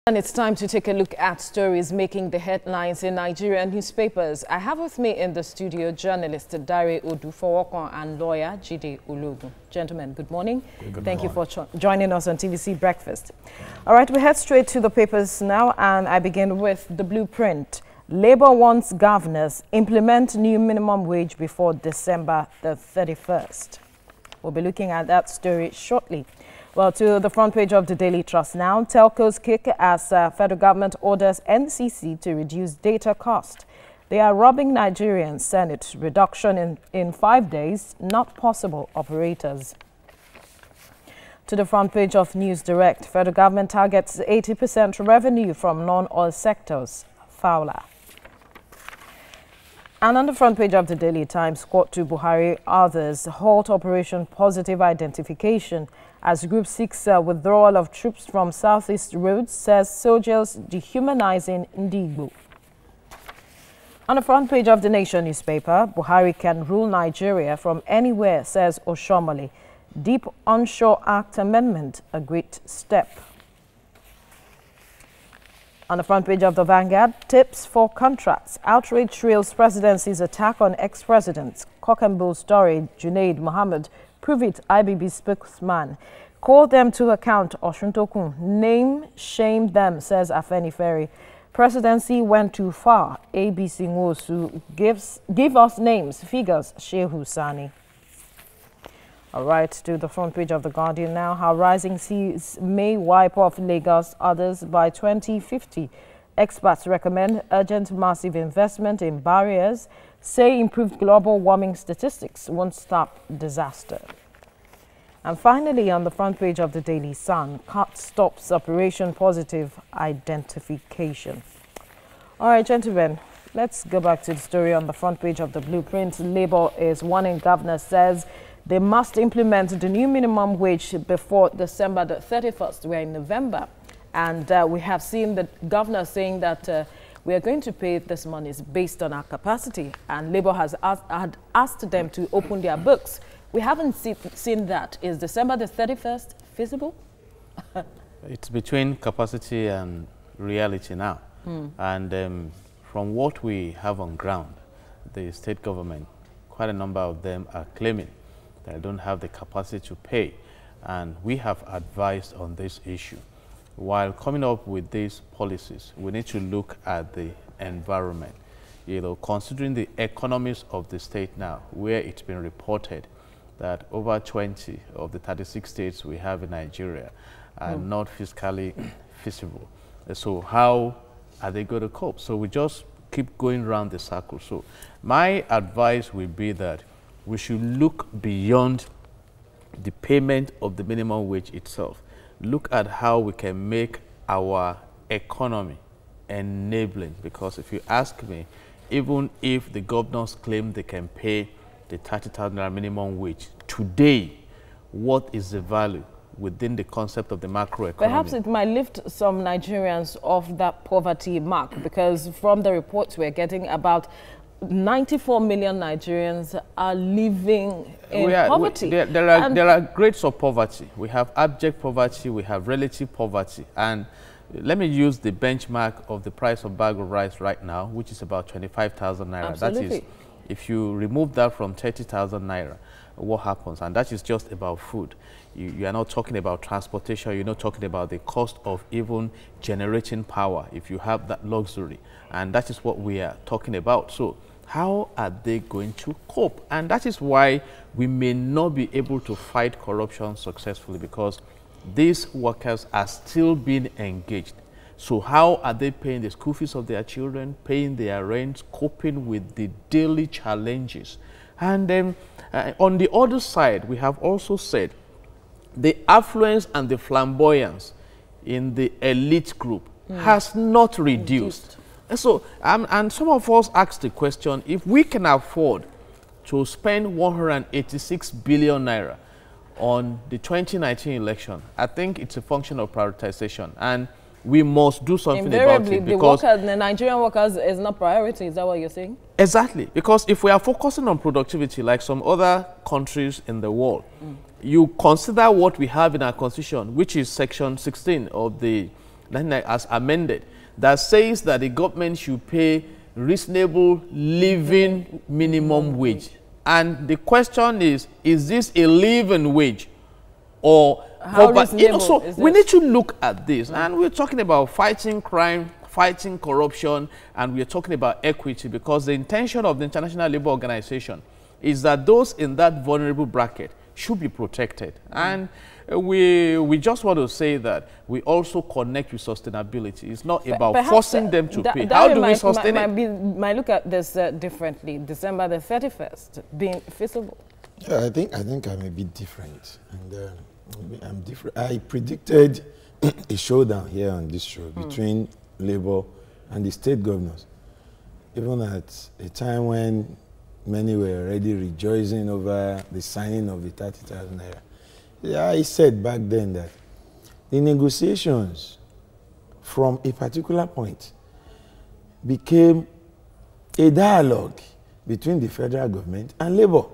And it's time to take a look at stories making the headlines in Nigerian newspapers. I have with me in the studio journalist Dare Odufowokon and lawyer Jide Ologun. Gentlemen, good morning. Thank you for joining us on TVC Breakfast. All right, we head straight to the papers now, and I begin with the blueprint. Labour wants governors implement new minimum wage before December the 31st. We'll be looking at that story shortly. Well, to the front page of the Daily Trust now, telcos kick as federal government orders NCC to reduce data cost. They are robbing Nigerians. Senate reduction in 5 days, not possible, operators. To the front page of News Direct, federal government targets 80% revenue from non-oil sectors. Fowler. And on the front page of the Daily Times, court to Buhari, others halt Operation Positive Identification as group seeks withdrawal of troops from Southeast roads, says soldiers dehumanizing Ndigbo. On the front page of the Nation newspaper, Buhari can rule Nigeria from anywhere, says Oshomole. Deep Onshore Act Amendment, a great step. On the front page of the Vanguard, tips for contracts. Outrage trails presidency's attack on ex-presidents. Cock and bull story, Junaid Mohammed, prove it IBB spokesman. Call them to account, Oshuntokun. Name, shame them, says Afenifere. Presidency went too far. ABC Nwosu give us names, figures, Shehu Sani. All right, to the front page of The Guardian now. How rising seas may wipe off Lagos, others by 2050. Experts recommend urgent massive investment in barriers, say improved global warming statistics won't stop disaster. And finally, on the front page of the Daily Sun, CAT stops Operation Positive Identification. All right, gentlemen, let's go back to the story on the front page of the blueprint. Labour is warning governors, says they must implement the new minimum wage before December the 31st. We're in November, and we have seen the governor saying that we are going to pay this money based on our capacity, and Labour has asked them to open their books. We haven't seen that. Is December the 31st feasible? It's between capacity and reality now. And from what we have on ground, the state government, quite a number of them are claiming that they don't have the capacity to pay. And we have advised on this issue. While coming up with these policies, we need to look at the environment. You know, considering the economies of the state now, where it's been reported that over 20 of the 36 states we have in Nigeria are not fiscally feasible. So how are they going to cope? So we just keep going around the circle. So my advice would be that we should look beyond the payment of the minimum wage itself. Look at how we can make our economy enabling. Because if you ask me, even if the governors claim they can pay the 30,000 minimum wage, today, what is the value within the concept of the macroeconomy? Perhaps it might lift some Nigerians off that poverty mark, because from the reports we're getting, about 94 million Nigerians are living in poverty. There are grades of poverty. We have abject poverty, we have relative poverty. And let me use the benchmark of the price of a bag of rice right now, which is about 25,000 naira. Absolutely. That is, if you remove that from 30,000 naira, what happens? And that is just about food. You are not talking about transportation. You're not talking about the cost of even generating power if you have that luxury. And that is what we are talking about. So how are they going to cope? And that is why we may not be able to fight corruption successfully, because these workers are still being engaged. So how are they paying the school fees of their children, paying their rent, coping with the daily challenges? And then on the other side, we have also said the affluence and the flamboyance in the elite group has not reduced. And so, and some of us asked the question, if we can afford to spend 186 billion naira on the 2019 election, I think it's a function of prioritization. And we must do something about it, because the Nigerian workers is not priority. Is that what you're saying? Exactly, because if we are focusing on productivity like some other countries in the world, you consider what we have in our constitution, which is section 16 of the as amended, that says that the government should pay reasonable living minimum wage. And the question is this a living wage? Or how reasonable so is we this? need to look at this. And we're talking about fighting crime, fighting corruption, and we're talking about equity, because the intention of the International Labour Organization is that those in that vulnerable bracket should be protected. And we just want to say that we also connect with sustainability. It's not about forcing them to pay. How do we sustain it? Might look at this differently. December the 31st being feasible. Yeah, I think I'm a bit different, and I'm different. I predicted a showdown here on this show between Labour and the state governors, even at a time when many were already rejoicing over the signing of the 30,000 naira. Yeah, I said back then that the negotiations from a particular point became a dialogue between the federal government and Labour.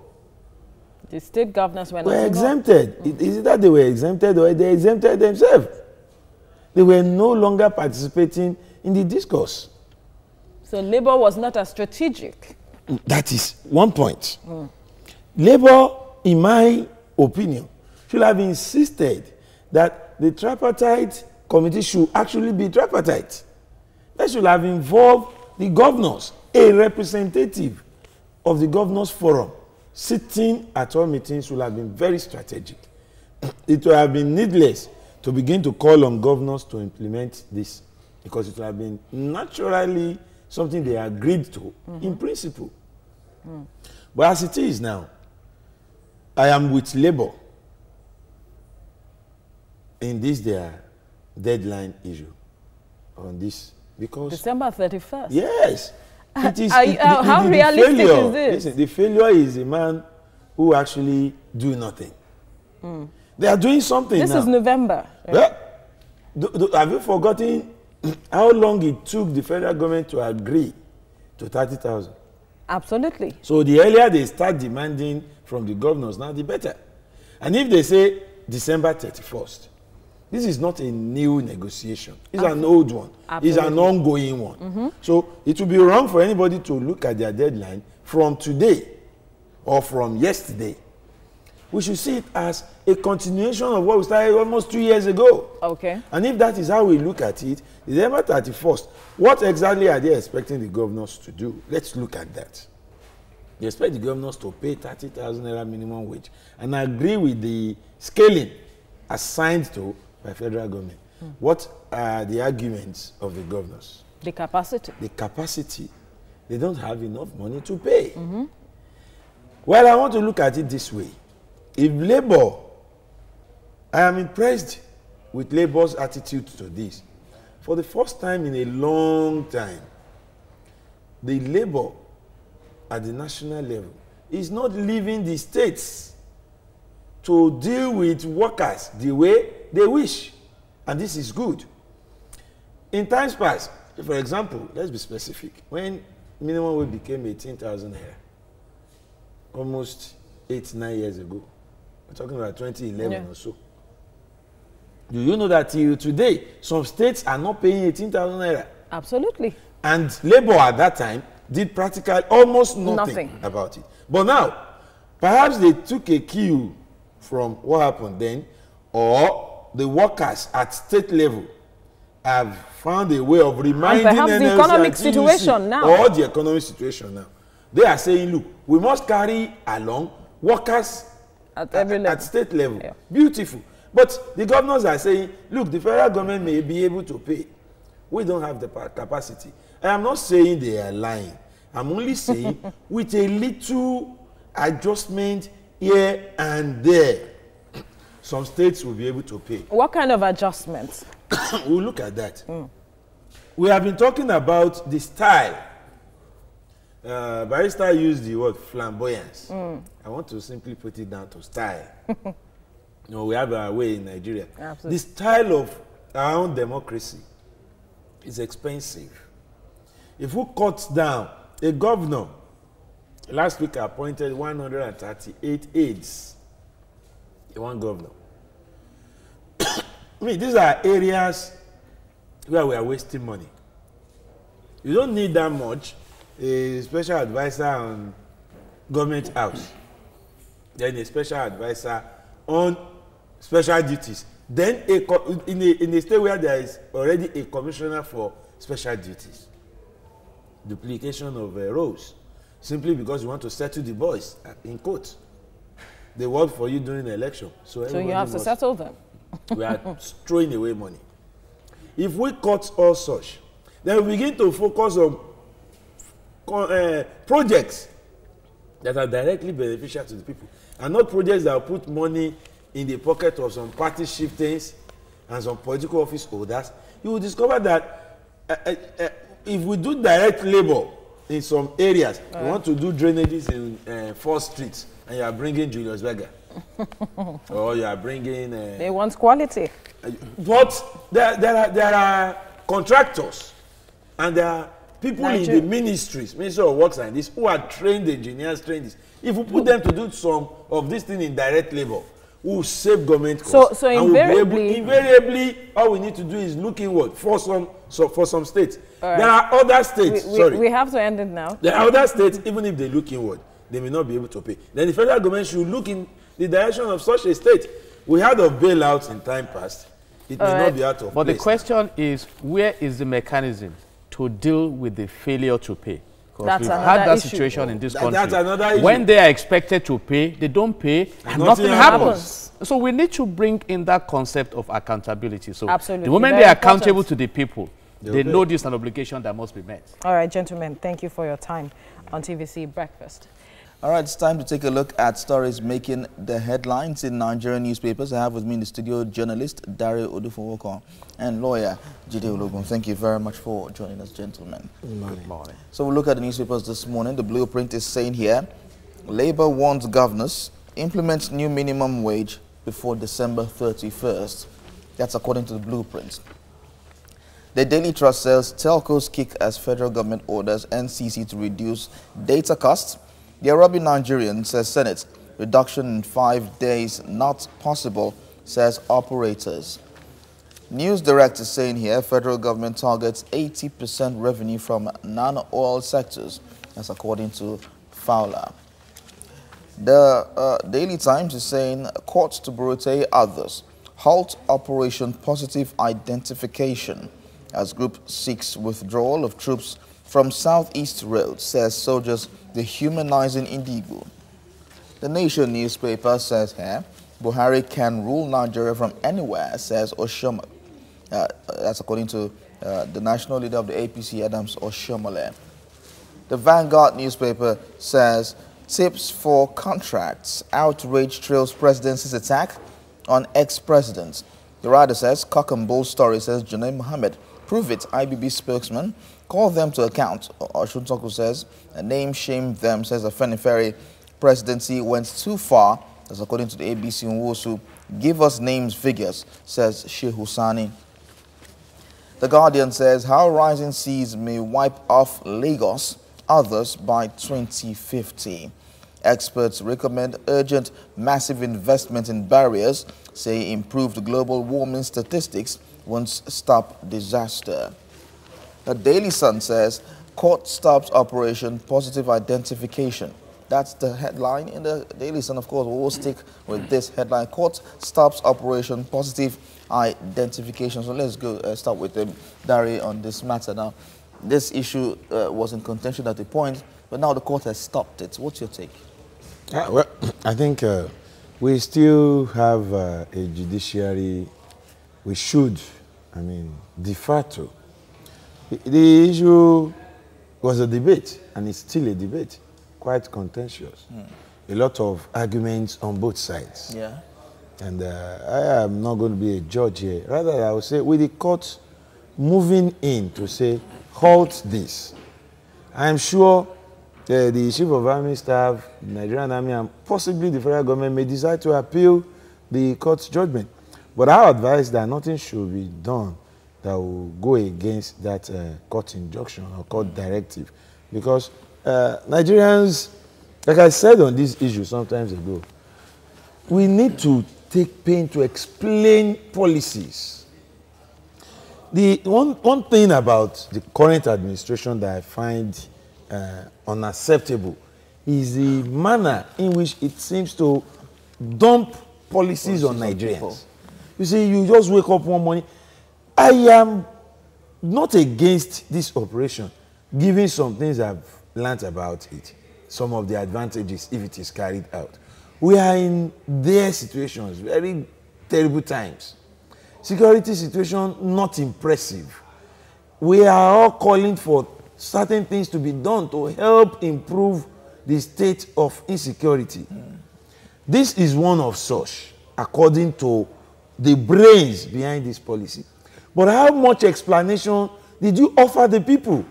The state governors were not exempted. Is it that they were exempted or they exempted themselves? They were no longer participating in the discourse. So Labour was not as strategic. That is one point. Labour, in my opinion, should have insisted that the tripartite committee should actually be tripartite. That should have involved the governors, a representative of the governors forum sitting at all meetings would have been very strategic. It would have been needless to begin to call on governors to implement this, because it would have been naturally something they agreed to in principle. But as it is now, I am with Labour in this their deadline issue on this, because December 31st. yes, it is. How realistic is this? Listen, the failure is a man who actually do nothing. They are doing something now. This is November. Well, have you forgotten how long it took the federal government to agree to 30,000? Absolutely. So the earlier they start demanding from the governors, now the better. And if they say December 31st, this is not a new negotiation. It's an old one. Absolutely. It's an ongoing one. So it would be wrong for anybody to look at their deadline from today or from yesterday. We should see it as a continuation of what we started almost 2 years ago. Okay. And if that is how we look at it, December 31st, what exactly are they expecting the governors to do? Let's look at that. They expect the governors to pay 30,000 naira minimum wage and agree with the scaling assigned to by federal government. What are the arguments of the governors? The capacity. The capacity. They don't have enough money to pay. Well, I want to look at it this way. If Labour, I am impressed with Labour's attitude to this. For the first time in a long time, the Labour at the national level is not leaving the states to deal with workers the way they wish. And this is good. In times past, for example, let's be specific. When minimum wage became 18,000 naira, almost 8-9 years ago, we're talking about 2011 or so. Do you know that till today, some states are not paying 18,000 naira? Absolutely. And Labour at that time did practically almost nothing about it. But now, perhaps they took a cue from what happened then, or the workers at state level have found a way of reminding and perhaps NLC the economic and situation now. Or the economic situation now. They are saying, look, we must carry along workers at every level. At state level. Yeah. Beautiful. But the governors are saying, look, the federal government may be able to pay. We don't have the capacity. I am not saying they are lying. I'm only saying with a little adjustment here and there, some states will be able to pay. What kind of adjustments? We'll look at that. We have been talking about the style. Barrister used the word flamboyance. I want to simply put it down to style. You know, we have our way in Nigeria. Absolutely. The style of our own democracy is expensive. If we cut down a governor, last week I appointed 138 aides. One governor. I mean, these are areas where we are wasting money. You don't need that much. A special advisor on government house, then a special advisor on special duties, then in a state where there is already a commissioner for special duties. Duplication of roles, simply because you want to settle the boys in court. They work for you during the election. So you have to settle them. We are throwing away money. If we cut all such, then we begin to focus on projects that are directly beneficial to the people, and not projects that put money in the pocket of some party chieftains and some political office holders. You will discover that if we do direct labor in some areas, we want to do drainages in 4th Street, and you are bringing Julius Berger, or you are bringing. They want quality. But there are contractors, and there are people in the Ministry of Works and this, who are trained engineers, trained this. If we put them to do some of this thing in direct labor, we will save government costs. So invariably, invariably, all we need to do is look inward for some states. Right. There are other states. We have to end it now. There are other states, even if they look inward, they may not be able to pay. Then the federal government should look in the direction of such a state. We heard of bailouts in time past. It may not be out of place. But the question is, where is the mechanism to deal with the failure to pay? Because we've had that situation in this country. That's another issue. When they are expected to pay, they don't pay, and nothing happens. So we need to bring in that concept of accountability. So absolutely, the moment they are accountable to the people, they know this is an obligation that must be met. All right, gentlemen, thank you for your time on TVC Breakfast. All right, it's time to take a look at stories making the headlines in Nigerian newspapers. I have with me in the studio journalist Dario Odufowoko and lawyer Jide Ologun. Thank you very much for joining us, gentlemen. Good morning. So we'll look at the newspapers this morning. The blueprint is saying here, Labour warns governors, implement new minimum wage before December 31st. That's according to the blueprint. The Daily Trust says telcos kick as federal government orders NCC to reduce data costs. The Arabian Nigerian says Senate, reduction in 5 days not possible, says operators. News Direct is saying here, federal government targets 80% revenue from non-oil sectors. That's according to Fowler. The Daily Times is saying, courts to Burute others, halt Operation Positive Identification as group seeks withdrawal of troops from Southeast Road, says soldiers dehumanizing Indigo. The Nation newspaper says here, Buhari can rule Nigeria from anywhere, says Oshoma. That's according to the national leader of the APC, Adams Oshomole. The Vanguard newspaper says, tips for contracts, outrage trails presidency's attack on ex-presidents. The writer says, cock and bull story, says Junaid Mohammed. Prove it, IBB spokesman. Call them to account. Oshuntoku says, name shame them, says Afenifere. Presidency went too far, as according to the ABC Nwosu. Give us names, figures, says Sheikh Husani. The Guardian says, how rising seas may wipe off Lagos, others by 2050. Experts recommend urgent massive investment in barriers, say improved global warming statistics won't stop disaster. The Daily Sun says, court stops Operation Positive Identification. That's the headline in the Daily Sun. Of course, we'll stick with this headline. Court stops Operation Positive Identification. So let's go start with Dari on this matter. Now, this issue was in contention at the point, but now the court has stopped it. What's your take? Well, I think we still have a judiciary we should, defer to. The issue was a debate, and it's still a debate, quite contentious. A lot of arguments on both sides. Yeah. And I am not going to be a judge here. Rather, I would say, with the court moving in to say, halt this. I am sure the Chief of Army Staff, the Nigerian Army, and possibly the federal government may decide to appeal the court's judgment. But I advise that nothing should be done that will go against that court injunction or court directive. Because Nigerians, like I said on this issue sometimes ago, we need to take pain to explain policies. the one thing about the current administration that I find unacceptable is the manner in which it seems to dump policies on Nigerians. You see, you just wake up one morning. I am not against this operation, given some things I've learnt about it, some of the advantages if it is carried out. We are in their situations, very terrible times. Security situation, not impressive. We are all calling for certain things to be done to help improve the state of insecurity. This is one of such, according to the brains behind this policy. But how much explanation did you offer the people?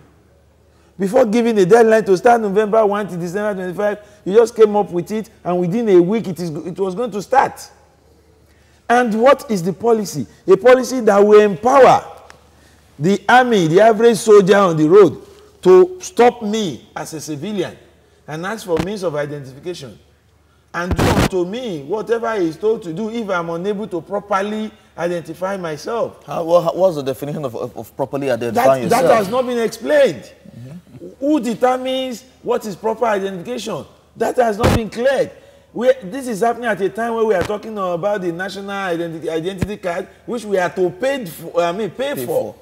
Before giving a deadline to start November 1 to December 25, you just came up with it, and within a week it was going to start. And what is the policy? A policy that will empower the army, the average soldier on the road, to stop me as a civilian and ask for means of identification. And do unto me whatever he is told to do if I'm unable to properly identify myself. What's the definition of properly identifying yourself? That has not been explained. Who determines what is proper identification? That has not been cleared. This is happening at a time where we are talking about the national identity card, which we are to pay for.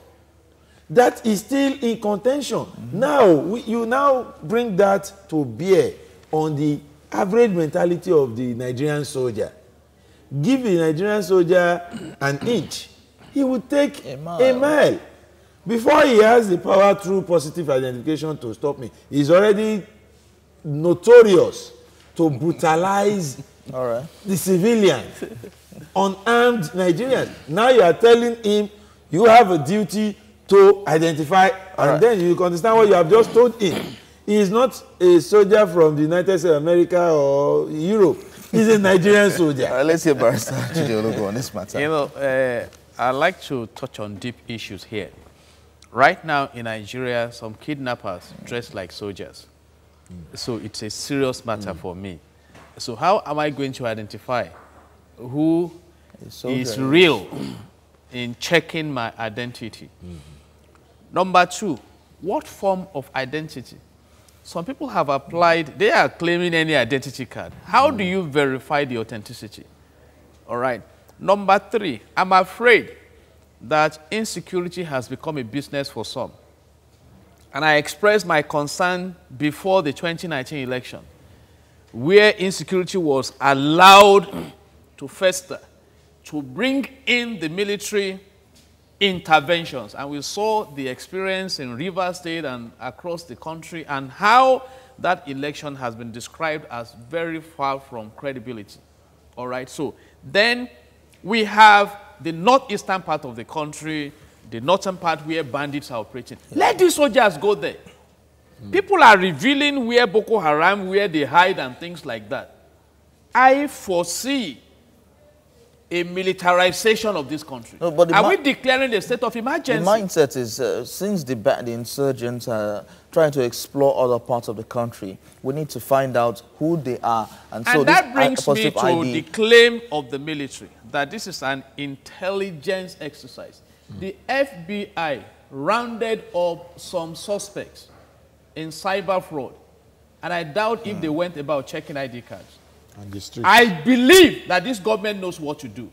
That is still in contention. Now, you now bring that to bear on the average mentality of the Nigerian soldier. Give the Nigerian soldier an inch, he will take a mile. Before he has the power through positive identification to stop me, he's already notorious to brutalize the civilians, unarmed Nigerians. Now you are telling him you have a duty to identify, and then you can understand what you have just told him. He is not a soldier from the United States of America or Europe. He's a Nigerian soldier. Let's hear Barrister Chidi on this matter. You know, I'd like to touch on deep issues here. Right now in Nigeria, some kidnappers dress like soldiers. So it's a serious matter for me. So how am I going to identify who is real in checking my identity? Number two, what form of identity? Some people have applied, they are claiming any identity card. How do you verify the authenticity? All right. Number three, I'm afraid that insecurity has become a business for some. And I expressed my concern before the 2019 election, where insecurity was allowed to fester, to bring in the military interventions. And we saw the experience in Rivers State and across the country, and how that election has been described as very far from credibility. All right, so then we have the northeastern part of the country, the northern part where bandits are operating. Let these soldiers go there. People are revealing where Boko Haram, where they hide and things like that. I foresee a militarization of this country. No, but are we declaring a state of emergency? The mindset is, since the insurgents are trying to explore other parts of the country, we need to find out who they are. And so that brings me to the claim of the military, that this is an intelligence exercise. The FBI rounded up some suspects in cyber fraud, and I doubt if they went about checking ID cards. I believe that this government knows what to do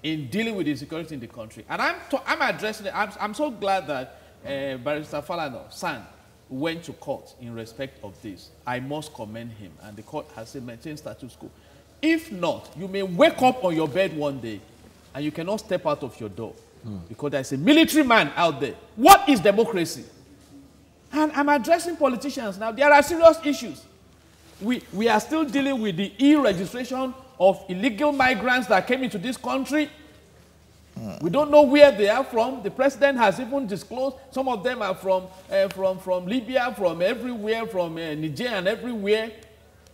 in dealing with the insecurity in the country. And I'm addressing it. I'm so glad that Barrister Falana San went to court in respect of this. I must commend him. And the court has said maintain status quo. If not, you may wake up on your bed one day and you cannot step out of your door because there's a military man out there. What is democracy? And I'm addressing politicians now. There are serious issues. We are still dealing with the e-registration of illegal migrants that came into this country. We don't know where they are from. The president has even disclosed some of them are from Libya, from everywhere, from Niger and everywhere.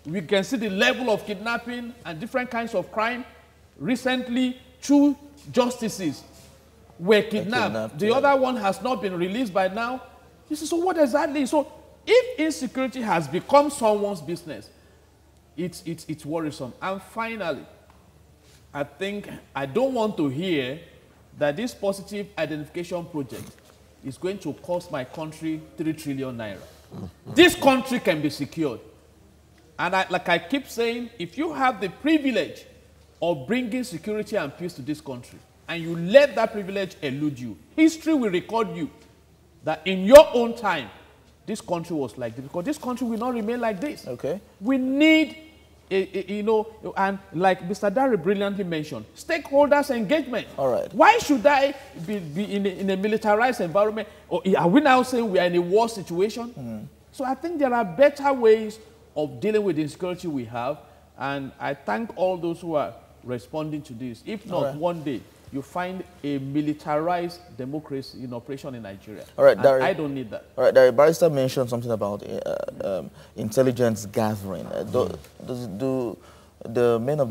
We can see the level of kidnapping and different kinds of crime. Recently, 2 justices were kidnapped. The other one has not been released by now. You see, so what does that mean? So if insecurity has become someone's business, it's worrisome. And finally, I don't want to hear that this positive identification project is going to cost my country 3 trillion naira. This country can be secured. And like I keep saying, if you have the privilege of bringing security and peace to this country, and you let that privilege elude you, history will record you that in your own time, this country was like this, because this country will not remain like this. Okay. We need, you know, and like Mr. Dari brilliantly mentioned, stakeholders engagement. All right. Why should I be in a militarized environment? Or are we now saying we are in a war situation? So I think there are better ways of dealing with the insecurity we have, and I thank all those who are responding to this. If not, one day you find a militarized democracy in operation in Nigeria. All right, Dari, I don't need that. All right, Dari, Barrister mentioned something about intelligence gathering. Do the men of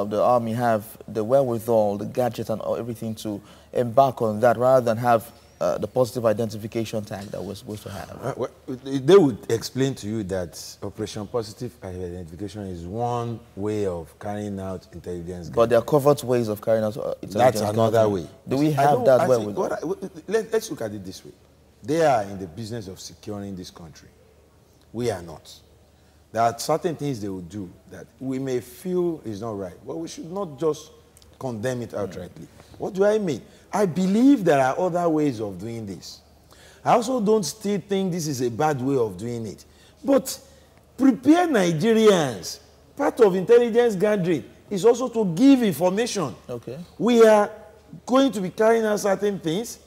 the army have the wherewithal, the gadgets, and everything to embark on that, rather than have the positive identification tag that we're supposed to have? Well, they would explain to you that Operation Positive Identification is one way of carrying out intelligence. But there are covert ways of carrying out intelligence. That's another way. Do we have that way? Let's look at it this way. They are in the business of securing this country. We are not. There are certain things they will do that we may feel is not right, but we should not just condemn it outrightly. What do I mean? I believe there are other ways of doing this. I also don't still think this is a bad way of doing it. But prepare Nigerians. Part of intelligence gathering is also to give information. Okay. We are going to be carrying out certain things.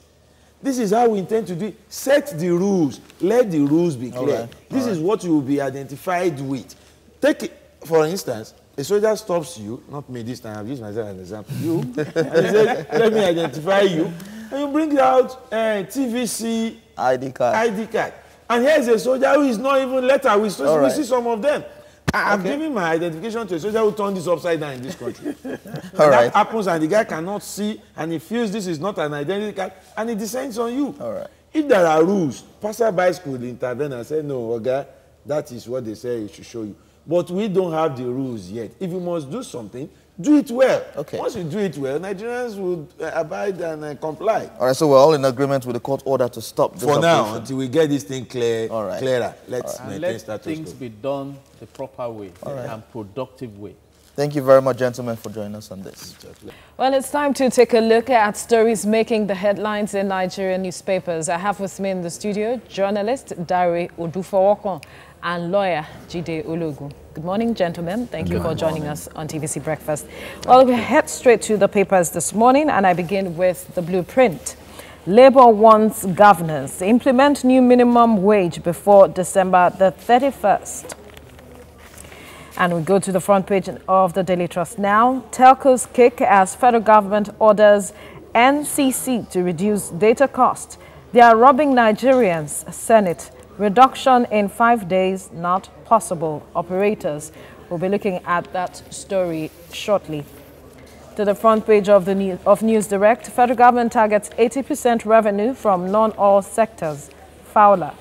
This is how we intend to do it. Set the rules. Let the rules be clear. This is what you will be identified with. Take it, for instance, a soldier stops you, not me this time, I've used myself as an example, you, and he says, let me identify you, and you bring out TVC ID card. And here's a soldier who is not even letter. We see some of them. I've given my identification to a soldier who turned this upside down in this country. That happens, and the guy cannot see, and he feels this is not an identity card, and he descends on you. If there are rules, passerbys could intervene and say, no, okay, that is what they say it should show you. But we don't have the rules yet. If you must do something, do it well. Once you do it well, Nigerians will abide and comply. All right, so we're all in agreement with the court order to stop this for now, until we get this thing clearer. Let's maintain status quo. Things be done the proper way and productive way. Thank you very much, gentlemen, for joining us on this. Well, it's time to take a look at stories making the headlines in Nigerian newspapers. I have with me in the studio journalist Dari Odufowokon and lawyer Jide Ologun. Good morning, gentlemen. Thank you for joining us on TVC Breakfast. Well, we head straight to the papers this morning, and I begin with the blueprint. Labour wants governors to implement new minimum wage before December the 31st. And we go to the front page of the Daily Trust now. Telcos kick as federal government orders NCC to reduce data cost. They are robbing Nigerians. Senate. Reduction in 5 days not possible. Operators. We'll be looking at that story shortly. To the front page of News Direct, federal government targets 80% revenue from non-oil sectors. Fowler.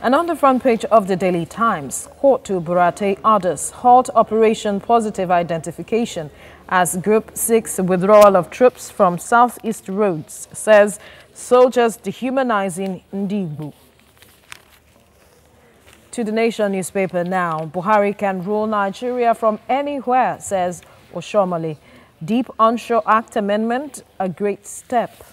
And on the front page of the Daily Times, court to Burate orders halt Operation Positive Identification as Group 6 withdrawal of troops from Southeast roads, says soldiers dehumanizing Ndigbo. To the Nation newspaper now, Buhari can rule Nigeria from anywhere, says Oshomole. Deep Onshore Act Amendment, a great step.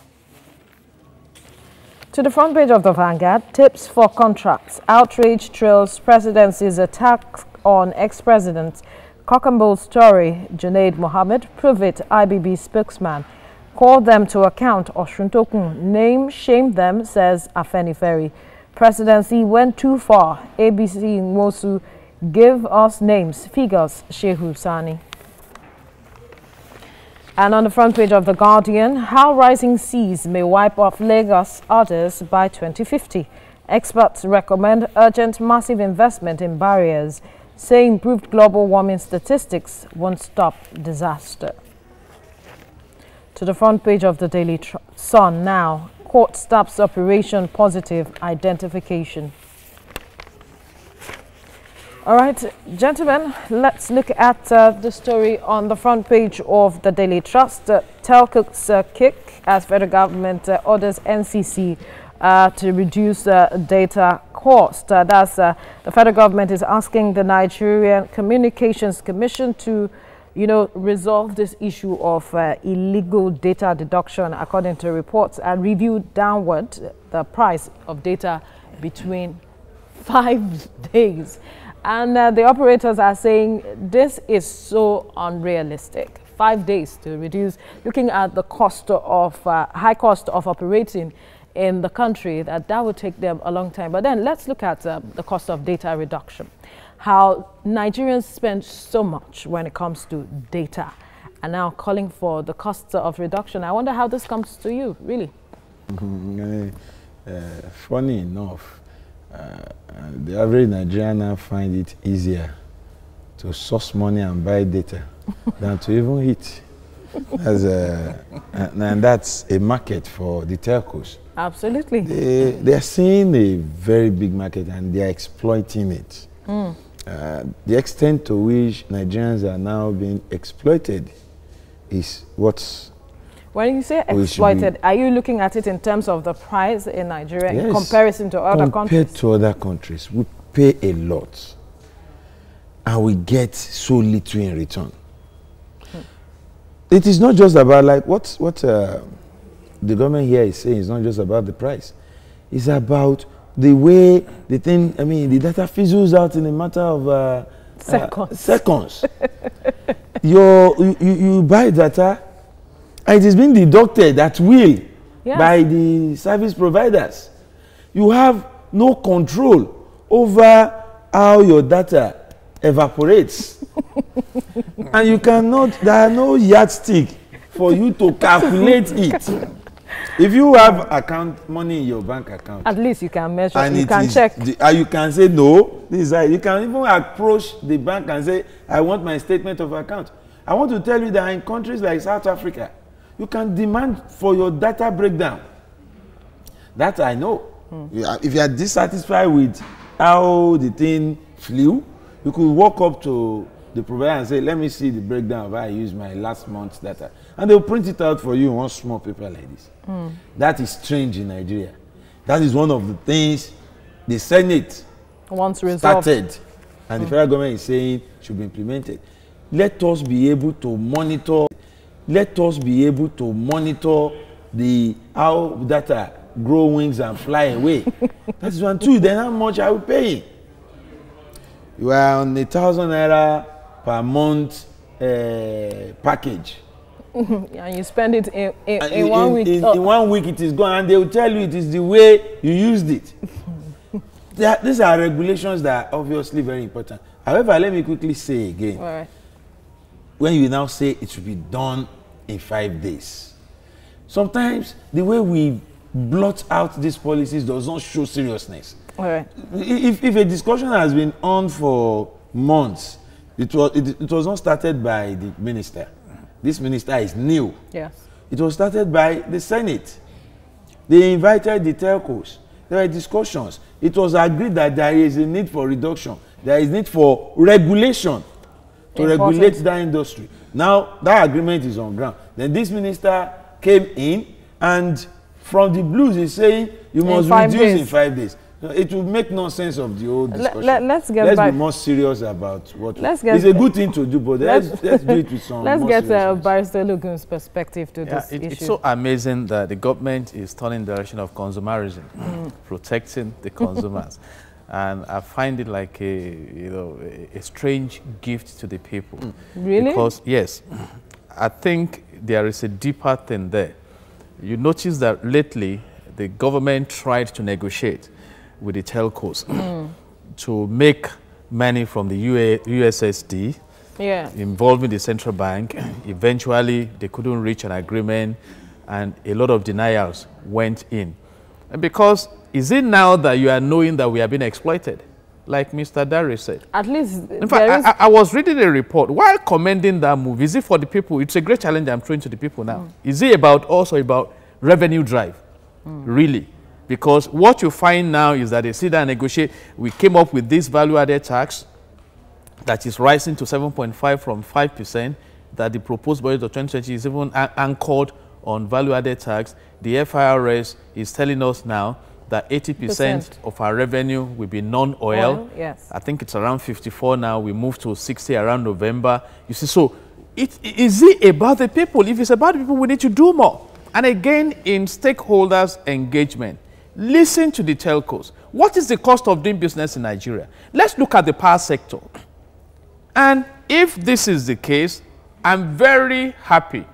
To the front page of the Vanguard, tips for contracts. Outrage trails presidency's attack on ex-president. Cock and bull story, Junaid Mohammed, private IBB spokesman. Call them to account, Oshuntokun. Name, shame them, says Afeniferi. Presidency went too far. ABC Nwosu, give us names, figures, Shehu Sani. And on the front page of The Guardian, how rising seas may wipe off Lagos others by 2050. Experts recommend urgent massive investment in barriers, say improved global warming statistics won't stop disaster. To the front page of the Daily Sun now, court stops Operation Positive Identification. All right, gentlemen, let's look at the story on the front page of the Daily Trust. Telco's kick as federal government orders NCC to reduce data cost. The federal government is asking the Nigerian Communications Commission to, resolve this issue of illegal data deduction, according to reports, and review downward the price of data between 5 days. And the operators are saying this is so unrealistic. 5 days to reduce, looking at the cost of high cost of operating in the country, that would take them a long time. But then let's look at the cost of data reduction. How Nigerians spend so much when it comes to data, and now calling for the cost of reduction. I wonder how this comes to you, really. Funny enough, the average Nigerian now find it easier to source money and buy data than to even eat. And that's a market for the telcos. Absolutely. They are seeing a very big market and they are exploiting it. The extent to which Nigerians are now being exploited is what's... When you say exploited, are you looking at it in terms of the price in Nigeria in comparison to other countries? Compared to other countries, we pay a lot and we get so little in return. It is not just about like what the government here is saying. It's not just about the price. It's about the way the thing, the data fizzles out in a matter of seconds. You buy data, and it is being deducted at will by the service providers. You have no control over how your data evaporates. And you cannot, there are no yardstick for you to calculate it. If you have money in your bank account, at least you can measure, and you can check. You can say, no, this is right. You can even approach the bank and say, I want my statement of account. I want to tell you that in countries like South Africa, you can demand for your data breakdown. That I know. If you are dissatisfied with how the thing flew, you could walk up to the provider and say, let me see the breakdown of how I use my last month's data. And they'll print it out for you in one small paper like this. That is strange in Nigeria. That is one of the things the Senate started, and the federal government is saying should be implemented. Let us be able to monitor. Let us be able to monitor how data grow wings and fly away. That is one. Two, then how much are we paying? You are on 1,000 naira per month package. And you spend it in 1 week. In 1 week it is gone, and they will tell you it is the way you used it. These are regulations that are obviously very important. However, let me quickly say again. All right. When you now say it should be done in 5 days, sometimes the way we blot out these policies does not show seriousness. All right. If a discussion has been on for months, it was not started by the minister. This minister is new. Yes. It was started by the Senate. They invited the telcos. There were discussions. It was agreed that there is a need for reduction. There is need for regulation to regulate that industry. Now, that agreement is on ground. Then this minister came in, and from the blues, he's saying you must reduce in 5 days. It will make no sense of the old discussion. Let's be more serious about what it's a good thing to do, but let's do it with some Let's get Barrister Lugun's perspective to this issue. It's so amazing that the government is turning the direction of consumerism, protecting the consumers. And I find it like a strange gift to the people. Really? Because, yes, I think there is a deeper thing there. You notice that lately, the government tried to negotiate with the telcos to make money from the USSD involving the central bank. Eventually, they couldn't reach an agreement, and a lot of denials went in. And because, is it now that you are knowing that we are being exploited? Like Mr. Dari said. At least, in fact, I was reading a report while commending that move. Is it for the people? It's a great challenge I'm throwing to the people now. Is it also about revenue drive? Really? Because what you find now is that they sit down and negotiate. We came up with this value-added tax. that is rising to 7.5 from 5%, that the proposed budget of 2020 is even anchored on value-added tax. The FIRS is telling us now that 80% of our revenue will be non-oil. Yes. I think it's around 54 now. We moved to 60 around November. You see, so is it about the people? If it's about the people, we need to do more. And again, in stakeholders' engagement, listen to the telcos. What is the cost of doing business in Nigeria? Let's look at the power sector. And if this is the case, I'm very happy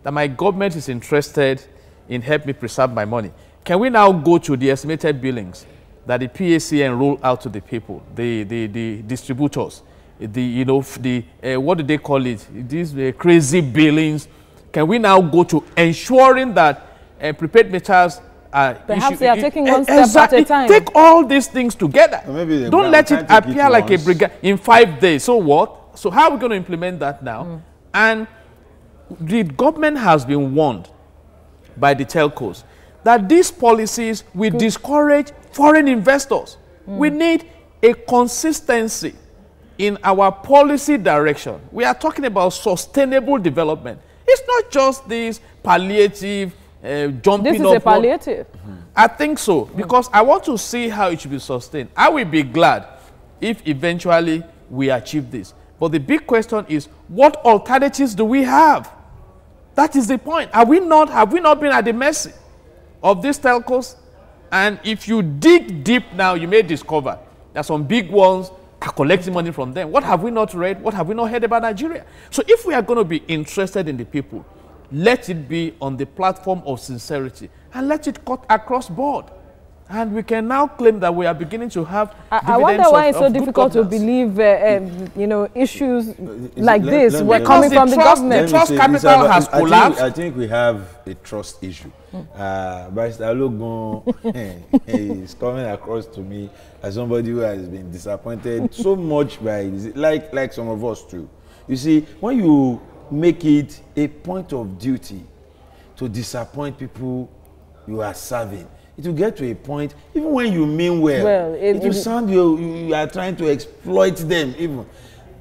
that my government is interested in helping me preserve my money. Can we now go to the estimated billings that the PACN roll out to the people, the distributors, what do they call it? These crazy billings. Can we now go to ensuring that prepaid meters are perhaps they are taking one step at a time. Take all these things together. Don't let it appear like a brigade in 5 days. So what? So how are we going to implement that now? And the government has been warned by the telcos that these policies will discourage foreign investors. We need a consistency in our policy direction. We are talking about sustainable development. It's not just this palliative jumping. This is a palliative. I think so, because I want to see how it should be sustained. I will be glad if eventually we achieve this. But the big question is, what alternatives do we have? That is the point. Have we not been at the mercy of these telcos? And if you dig deep now, you may discover that some big ones are collecting money from them. What have we not read? What have we not heard about Nigeria? So if we are going to be interested in the people, let it be on the platform of sincerity and let it cut across board. And we can now claim that we are beginning to have I wonder why it's so difficult to believe, issues like this were coming from the government. The trust capital has collapsed. I think we have a trust issue. Barrister Alogun is coming across to me as somebody who has been disappointed so much by, like some of us too. You see, when you make it a point of duty to disappoint people you are serving, it will get to a point, even when you mean well, it will sound you are trying to exploit them even.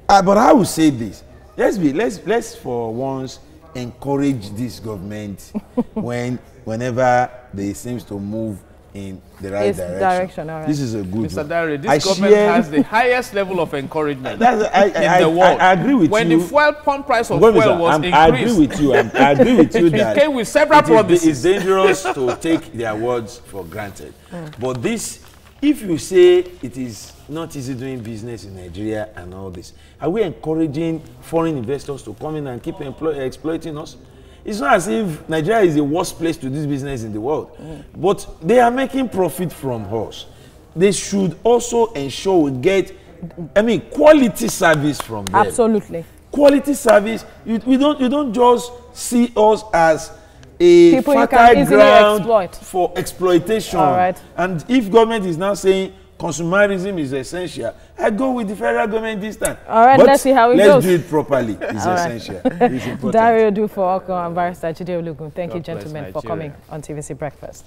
But I will say this, let's for once encourage this government whenever they seems to move in the right direction. All right. This is a good Mr. one. Dare, this government has the highest level of encouragement in the world. I agree with you. When the fuel pump price of fuel was increased. I agree with you. I agree with you that it came with several promises. It's dangerous to take their words for granted. But this, if you say it is not easy doing business in Nigeria and all this, are we encouraging foreign investors to come in and keep exploiting us? It's not as if Nigeria is the worst place to do business in the world. But they are making profit from us. They should also ensure we get, quality service from them. Absolutely. Quality service. You don't just see us as a fertile ground for exploitation. All right. And if government is now saying consumerism is essential, I go with the federal government this time. All right, but let's see how it goes. Let's do it properly. It's essential. It's important. Dario Dufooko and Barrister Jide Olugun, thank you, gentlemen, for coming on TVC Breakfast.